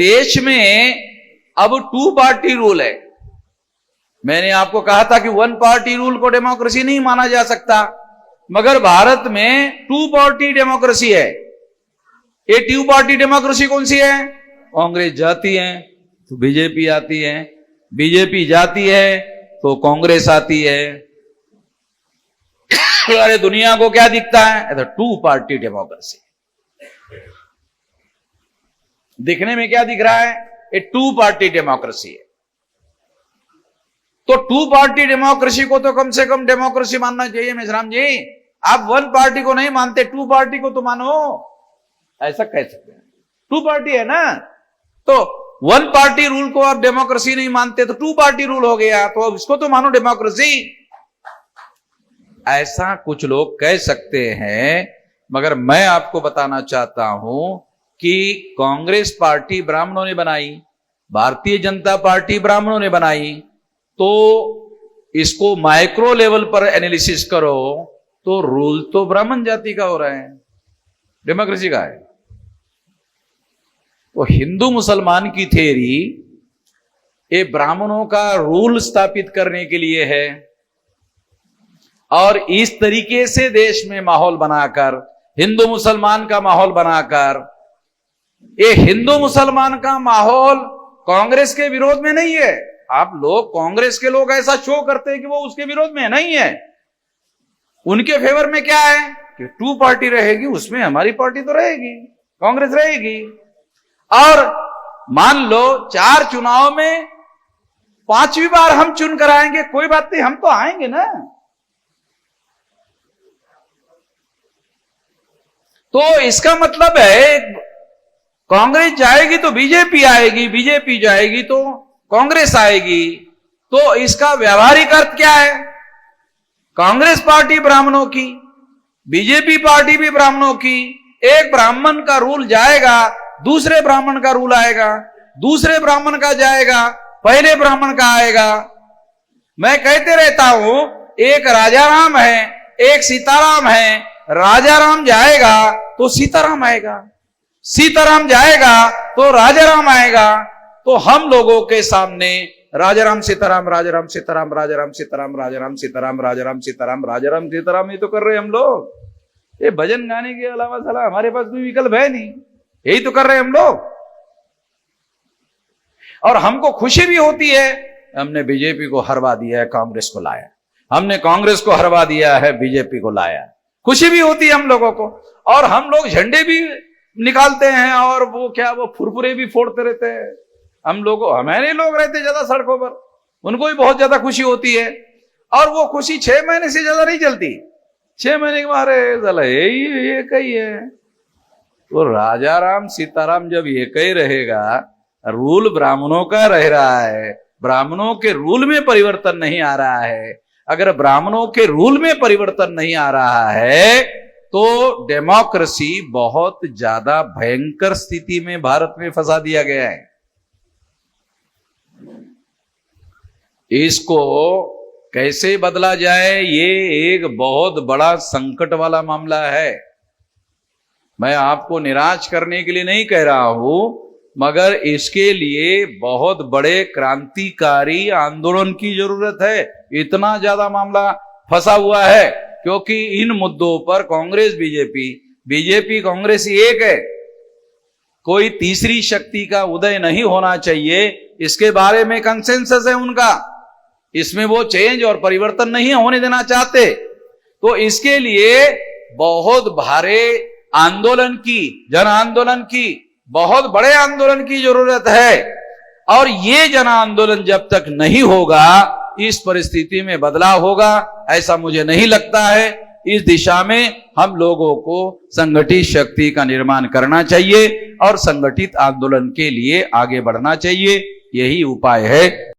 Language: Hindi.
देश में अब 2 पार्टी रूल है। मैंने आपको कहा था कि 1 पार्टी रूल को डेमोक्रेसी नहीं माना जा सकता, मगर भारत में 2 पार्टी डेमोक्रेसी है। ये 2 पार्टी डेमोक्रेसी कौन सी है? कांग्रेस जाती है तो बीजेपी आती है, बीजेपी जाती है तो कांग्रेस आती है। अरे दुनिया को क्या दिखता है? 2 पार्टी डेमोक्रेसी। दिखने में क्या दिख रहा है? ये 2 पार्टी डेमोक्रेसी है। तो 2 पार्टी डेमोक्रेसी को तो कम से कम डेमोक्रेसी मानना चाहिए। मेश्राम जी, आप 1 पार्टी को नहीं मानते, 2 पार्टी को तो मानो, ऐसा कह सकते हैं। 2 पार्टी है ना, तो 1 पार्टी रूल को आप डेमोक्रेसी नहीं मानते तो 2 पार्टी रूल हो गया, तो अब इसको तो मानो डेमोक्रेसी। ऐसा कुछ लोग कह सकते हैं, मगर मैं आपको बताना चाहता हूं कि कांग्रेस पार्टी ब्राह्मणों ने बनाई, भारतीय जनता पार्टी ब्राह्मणों ने बनाई, तो इसको माइक्रो लेवल पर एनालिसिस करो तो रूल तो ब्राह्मण जाति का हो रहा है, डेमोक्रेसी का है। तो हिंदू मुसलमान की थ्योरी ये ब्राह्मणों का रूल स्थापित करने के लिए है, और इस तरीके से देश में माहौल बनाकर, हिंदू मुसलमान का माहौल बनाकर, ये हिंदू मुसलमान का माहौल कांग्रेस के विरोध में नहीं है। आप लोग, कांग्रेस के लोग ऐसा शो करते हैं कि वो उसके विरोध में नहीं है, उनके फेवर में क्या है कि 2 पार्टी रहेगी, उसमें हमारी पार्टी तो रहेगी, कांग्रेस रहेगी। और मान लो 4 चुनाव में 5वीं बार हम चुन कर आएंगे, कोई बात नहीं, हम तो आएंगे ना। तो इसका मतलब है कांग्रेस जाएगी तो बीजेपी आएगी, बीजेपी जाएगी तो कांग्रेस आएगी। तो इसका व्यावहारिक अर्थ क्या है? कांग्रेस पार्टी ब्राह्मणों की, बीजेपी पार्टी भी ब्राह्मणों की। एक ब्राह्मण का रूल जाएगा, दूसरे ब्राह्मण का रूल आएगा, दूसरे ब्राह्मण का जाएगा, पहले ब्राह्मण का आएगा। मैं कहते रहता हूं, एक राजाराम है, एक सीताराम है। राजाराम जाएगा तो सीताराम आएगा, सीताराम जाएगा तो राजाराम आएगा। तो हम लोगों के सामने राजाराम सीताराम, राजाराम सीताराम, राजाराम सीताराम, राजाराम सीताराम, राजाराम सीताराम, राजाराम सीताराम, ये तो कर रहे हैं हम लोग। ये भजन गाने के अलावा साला हमारे पास कोई विकल्प है नहीं, यही तो कर रहे हैं हम लोग। और हमको खुशी भी होती है, हमने बीजेपी को हरवा दिया है, कांग्रेस को लाया, हमने कांग्रेस को हरवा दिया है, बीजेपी को लाया। खुशी भी होती है हम लोगों को, और हम लोग झंडे भी निकालते हैं, और वो क्या, वो फुरफुरे भी फोड़ते रहते हैं। हम लोगों, हमारे लोग रहते ज्यादा सड़कों पर, उनको भी बहुत ज्यादा खुशी होती है, और वो खुशी 6 महीने से ज्यादा नहीं चलती। 6 महीने के बाद ये कही है। तो राजाराम सीताराम जब ये कही रहेगा, रूल ब्राह्मणों का रह रहा है, ब्राह्मणों के रूल में परिवर्तन नहीं आ रहा है। अगर ब्राह्मणों के रूल में परिवर्तन नहीं आ रहा है तो डेमोक्रेसी बहुत ज्यादा भयंकर स्थिति में भारत में फंसा दिया गया है। इसको कैसे बदला जाए, ये एक बहुत बड़ा संकट वाला मामला है। मैं आपको निराश करने के लिए नहीं कह रहा हूं, मगर इसके लिए बहुत बड़े क्रांतिकारी आंदोलन की जरूरत है। इतना ज्यादा मामला फंसा हुआ है, क्योंकि इन मुद्दों पर कांग्रेस बीजेपी, बीजेपी कांग्रेस एक है, कोई तीसरी शक्ति का उदय नहीं होना चाहिए। इसके बारे में कंसेंसस है उनका, इसमें वो चेंज और परिवर्तन नहीं होने देना चाहते। तो इसके लिए बहुत भारी आंदोलन की, जन आंदोलन की, बहुत बड़े आंदोलन की जरूरत है। और ये जन आंदोलन जब तक नहीं होगा, इस परिस्थिति में बदलाव होगा ऐसा मुझे नहीं लगता है। इस दिशा में हम लोगों को संगठित शक्ति का निर्माण करना चाहिए और संगठित आंदोलन के लिए आगे बढ़ना चाहिए, यही उपाय है।